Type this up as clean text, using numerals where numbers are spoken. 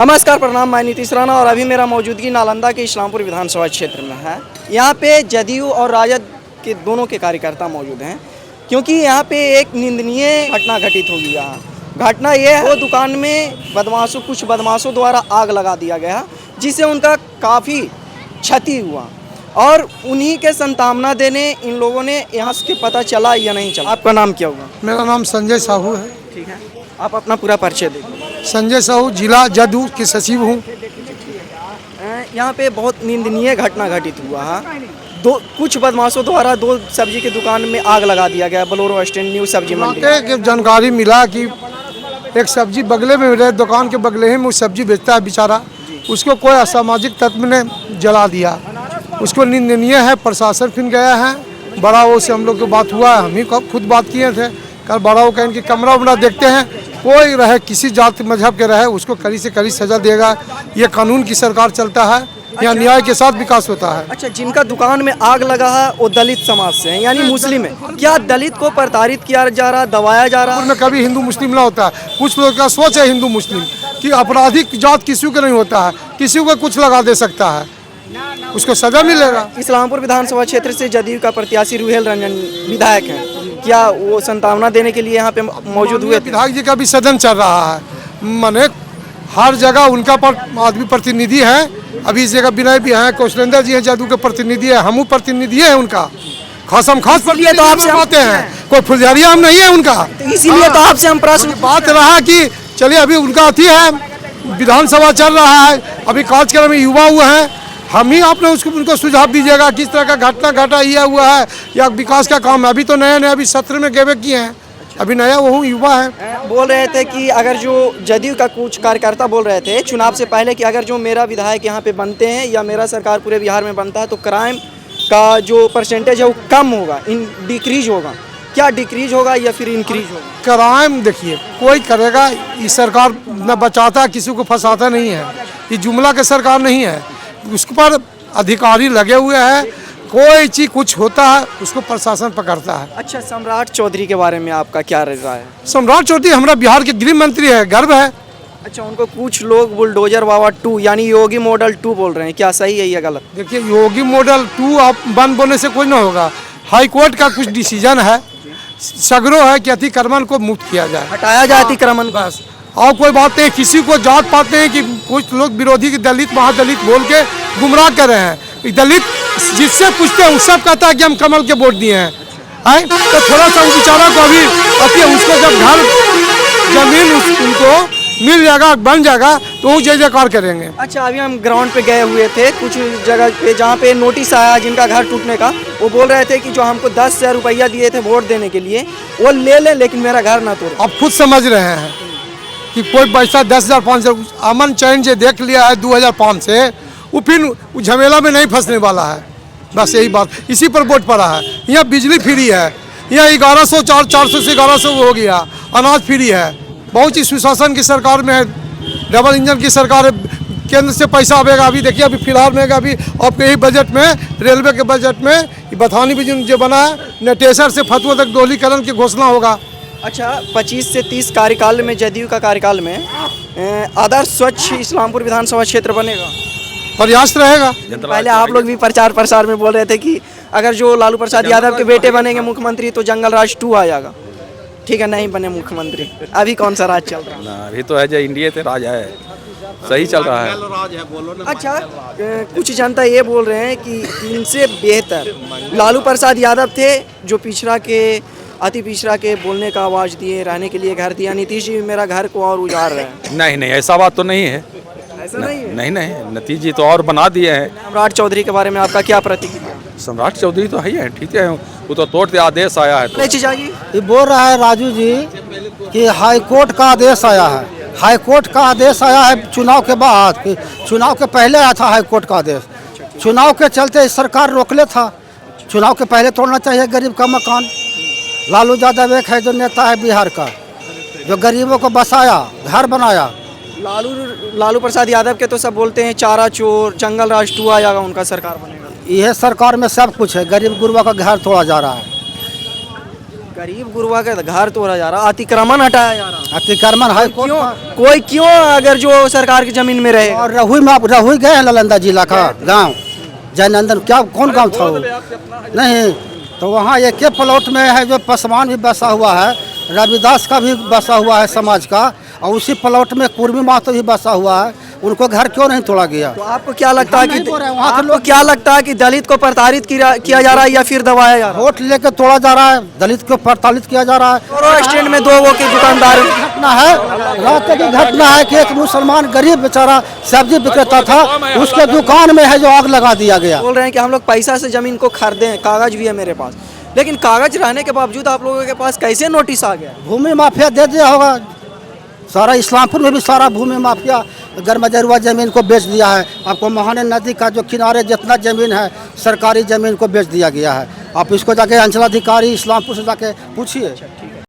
नमस्कार, प्रणाम। मैं नीतीश राणा और अभी मेरा मौजूदगी नालंदा के इस्लामपुर विधानसभा क्षेत्र में है। यहाँ पे जदयू और राजद के दोनों के कार्यकर्ता मौजूद हैं, क्योंकि यहाँ पे एक निंदनीय घटना घटित हो गया। घटना ये है, वो दुकान में कुछ बदमाशों द्वारा आग लगा दिया गया, जिससे उनका काफ़ी क्षति हुआ और उन्हीं के संतावना देने इन लोगों ने यहाँ से पता चला या नहीं चला। आपका नाम क्या होगा? मेरा नाम संजय साहू है। ठीक है, आप अपना पूरा परिचय दें। संजय साहू, जिला जदयू के सचिव हूँ। यहाँ पे बहुत निंदनीय घटना घटित हुआ है। कुछ बदमाशों द्वारा दो सब्जी की दुकान में आग लगा दिया गया। बोलेरो स्टैंड न्यू सब्जी मंडी के जानकारी मिला कि एक सब्जी बगले में रहे, दुकान के बगले में वो सब्जी बेचता है बेचारा, उसको कोई असामाजिक तत्व ने जला दिया। उसको निंदनीय है। प्रशासन फिर गया है, बड़ा वो से हम लोग को बात हुआ है, हम ही खुद बात किए थे। कल बड़ा वो कहें कि कमरा उमरा देखते हैं, कोई रहे किसी जाति मजहब के रहे उसको कड़ी से कड़ी सजा देगा। ये कानून की सरकार चलता है, यहाँ न्याय के साथ विकास होता है। अच्छा, जिनका दुकान में आग लगा है वो दलित समाज से हैं, यानी मुस्लिम है। क्या दलित को प्रताड़ित किया जा रहा, दबाया जा रहा? में कभी हिंदू मुस्लिम ना होता है। कुछ लोगों का सोच है हिंदू मुस्लिम कि आपराधिक जात किसी को नहीं होता है, किसी को कुछ लगा दे सकता है, उसको सजा मिलेगा। इस्लामपुर विधानसभा क्षेत्र से जदयू का प्रत्याशी रुहेल रंजन विधायक हैं, क्या वो संतावना देने के लिए यहाँ पे मौजूद हुए? विधायक जी का भी सदन चल रहा है, माने हर जगह उनका आदमी प्रतिनिधि है। अभी इस जगह विनय भी हैं, कौशलेंद्र जी हैं, जदयू के प्रतिनिधि है, हम प्रतिनिधि है उनका। खासम खास इसलिए तो आपसे आते हैं, कोई फुलझारिया हम नहीं है उनका। इसीलिए तो आपसे हम प्रश्न बात रहा कि चलिए अभी उनका अति है, विधानसभा चल रहा है, अभी कार्यक्रम में युवा हुए हैं, हम ही आपने उनको सुझाव दीजिएगा किस तरह का घटना घटा यह हुआ है या विकास का काम है। अभी तो नए अभी सत्र में गेवे किए हैं, अभी नया वो युवा है। बोल रहे थे कि अगर जो जदयू का कुछ कार्यकर्ता बोल रहे थे चुनाव से पहले कि अगर जो मेरा विधायक यहाँ पे बनते हैं या मेरा सरकार पूरे बिहार में बनता है तो क्राइम का जो परसेंटेज है वो कम होगा, डिक्रीज होगा। क्या डिक्रीज होगा या फिर इंक्रीज होगा? क्राइम देखिए कोई करेगा, ये सरकार न बचाता किसी को फंसाता नहीं है, ये जुमला के सरकार नहीं है। उसके पर अधिकारी लगे हुए हैं, कोई चीज कुछ होता है उसको प्रशासन पकड़ता है। अच्छा, सम्राट चौधरी के बारे में आपका क्या राय है? सम्राट चौधरी हमारा बिहार के गृह मंत्री है, गर्व है। अच्छा, उनको कुछ लोग बुलडोजर बाबा 2 यानी योगी मॉडल 2 बोल रहे हैं, क्या सही है या गलत? देखिए योगी मॉडल 2 आप बंद बोलने से कोई ना होगा। हाई कोर्ट का कुछ डिसीजन है, सगरो है कि अतिक्रमण को मुक्त किया जाए, हटाया जाए अतिक्रमण। बस और कोई बात नहीं। किसी को जात पाते हैं कि कुछ लोग विरोधी दलित महादलित बोल के गुमराह कर रहे हैं। दलित जिससे पूछते हैं उस सब कहता है कि हम कमल के वोट दिए हैं। तो थोड़ा सा उस बेचारा को अभी उसको जब घर जमीन उनको मिल जाएगा, बन जाएगा तो वो जय जयकार करेंगे। अच्छा, अभी हम ग्राउंड पे गए हुए थे कुछ जगह पे जहाँ पे नोटिस आया जिनका घर टूटने का, वो बोल रहे थे कि जो हमको 10,000 रुपया दिए थे वोट देने के लिए वो ले ले, लेकिन मेरा घर ना तोड़े। आप खुद समझ रहे हैं कि कोई पैसा 10,000 5,000 अमन चैन से देख लिया है 2005 से, वो फिर झमेला में नहीं फंसने वाला है। बस यही बात, इसी पर वोट पड़ा है। यहाँ बिजली फ्री है, यहाँ 1100 400 से 1100 हो गया, अनाज फ्री है, बहुत ही सुशासन की सरकार में है, डबल इंजन की सरकार है, केंद्र से पैसा आएगा। अभी देखिए अभी फिलहाल में अभी आपके यही बजट में, रेलवे के बजट में बथानी भी जो बना है, नटेसर से फतुआ तक दोहरीकरण की घोषणा होगा। अच्छा, 25 से 30 कार्यकाल में जदयू का कार्यकाल में आदर्श स्वच्छ इस्लामपुर विधानसभा क्षेत्र बनेगा, प्रयास रहेगा। पहले आप लोग भी प्रचार प्रसार में बोल रहे थे कि अगर जो लालू प्रसाद यादव के बेटे बनेंगे मुख्यमंत्री तो जंगल राज 2 आ जाएगा। ठीक है, नहीं बने मुख्यमंत्री, अभी कौन सा राज चल रहा है? अभी तो है जो इंडिया से राज है, सही चल रहा है। अच्छा, कुछ जनता ये बोल रहे हैं कि इनसे बेहतर लालू प्रसाद यादव थे जो पिछड़ा के अति पिछड़ा के बोलने का आवाज़ दिए, रहने के लिए घर दिया। नीतीश जी मेरा घर को और उजाड़ रहे हैं। नहीं नहीं, ऐसा बात तो नहीं है। ऐसा नहीं है? नहीं नहीं, नीतीश जी तो और बना दिए हैं। सम्राट चौधरी के बारे में आपका क्या प्रतिक्रिया? सम्राट चौधरी तो है ही है, ठीक है, वो तो तोड़ते आदेश आया है तो। ये बोल रहा है राजू जी कि हाई कोर्ट का आदेश आया है, हाई कोर्ट का आदेश आया है चुनाव के बाद, कि चुनाव के पहले आया था हाई कोर्ट का आदेश। चुनाव के चलते सरकार रोकले था, चुनाव के पहले तोड़ना चाहिए गरीब का मकान। लालू यादव एक है जो नेता है बिहार का, जो गरीबों को बसाया, घर बनाया। लालू प्रसाद यादव के तो सब बोलते हैं चारा चोर, जंगल राज 2 आ जाएगा, उनका सरकार बनेगा। यह सरकार में सब कुछ है, गरीब गुरबा का घर तोड़ा जा रहा है। गरीब गुरबा का घर तोड़ा जा रहा, अतिक्रमण हटाया जा रहा। अतिक्रमण हाई कोर्ट क्यों का। कोई क्यों अगर जो सरकार की जमीन में रहे। और रहुई में आप रहुई गए हैं नालंदा जिला का गांव जयनंदन, क्या कौन गांव था वो? नहीं, तो वहाँ एक प्लॉट में है जो पासवान भी बसा हुआ है, रविदास का भी बसा हुआ है समाज का, और उसी प्लॉट में कुर्मी महतो भी बसा हुआ है। उनको घर क्यों नहीं तोड़ा गया? तो आपको क्या लगता है हम नहीं कि बोल रहे हैं, वहाँ के आपको लोग- क्या लगता है कि दलित को प्रताड़ित किया जा रहा है या फिर दबाया जा रहा है? वोट लेके तोड़ा जा रहा है, दलित को प्रताड़ित किया जा रहा है। दोनों स्टैंड में दो वो के दुकानदार। घटना है, रात की घटना है कि एक मुसलमान गरीब बेचारा सब्जी विक्रेता था, उसके दुकान में है जो आग लगा दिया गया। बोल रहे हैं कि हम लोग पैसा से जमीन को खरीदे, कागज भी है मेरे पास, लेकिन कागज रहने के बावजूद आप लोगों के पास कैसे नोटिस आ गया? भूमि माफिया दे दिया होगा, सारा इस्लामपुर में भी सारा भूमि माफिया गरमजरुआ जमीन को बेच दिया है। आपको महाने नदी का जो किनारे जितना जमीन है सरकारी जमीन को बेच दिया गया है। आप इसको जाके अंचलाधिकारी इस्लामपुर से जाके पूछिए।